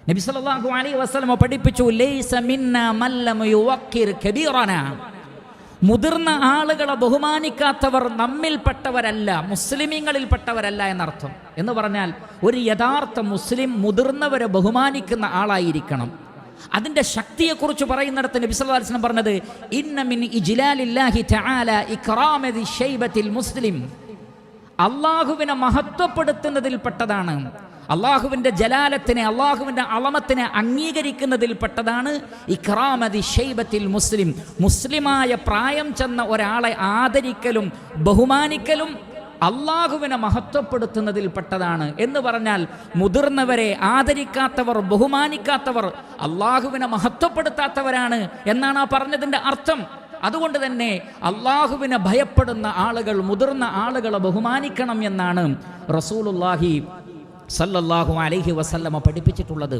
നബി സല്ലല്ലാഹു അലൈഹി വസല്ലം പഠിപ്പിച്ചു, ലൈസ മിന്നാ മൻ ലം യുവഖിർ കബീറനാ. മുതിർന്ന ആളുകളെ ബഹുമാനിക്കാത്തവർ നമ്മിൽപ്പെട്ടവരല്ല, മുസ്ലിമീങ്ങളിൽപ്പെട്ടവരല്ല എന്നർത്ഥം. എന്ന് പറഞ്ഞാൽ ഒരു യഥാർത്ഥ മുസ്ലിം മുതിർന്നവരെ ബഹുമാനിക്കുന്ന ആളായിരിക്കണം. അതിൻ്റെ ശക്തിയെക്കുറിച്ച് പറയുന്നിടത്ത് നബി സല്ലല്ലാഹു അലൈഹി വസല്ലം പറഞ്ഞത്, ഇന്ന മിൻ ഇജ്ലാലില്ലാഹി തആല ഇക്റാമ ദി ശൈബത്തിൽ മുസ്ലിം. അള്ളാഹുവിനെ മഹത്വപ്പെടുത്തുന്നതിൽപ്പെട്ടതാണ്, അള്ളാഹുവിൻ്റെ ജലാലത്തിനെ, അള്ളാഹുവിൻ്റെ അളമത്തിനെ അംഗീകരിക്കുന്നതിൽപ്പെട്ടതാണ് ഇക്റാമതി ഷൈബത്തിൽ മുസ്ലിം. മുസ്ലിമായ പ്രായം ചെന്ന ഒരാളെ ആദരിക്കലും ബഹുമാനിക്കലും അള്ളാഹുവിനെ മഹത്വപ്പെടുത്തുന്നതിൽപ്പെട്ടതാണ്. എന്ന് പറഞ്ഞാൽ മുതിർന്നവരെ ആദരിക്കാത്തവർ, ബഹുമാനിക്കാത്തവർ അള്ളാഹുവിനെ മഹത്വപ്പെടുത്താത്തവരാണ് എന്നാണ് ആ പറഞ്ഞതിൻ്റെ അർത്ഥം. അതുകൊണ്ട് തന്നെ അള്ളാഹുവിനെ ഭയപ്പെടുന്ന ആളുകൾ, മുതിർന്ന ആളുകളെ ബഹുമാനിക്കണം എന്നാണ് റസൂലുള്ളാഹി സല്ലല്ലാഹു അലൈഹി വസല്ലമ പഠിപ്പിച്ചിട്ടുള്ളത്.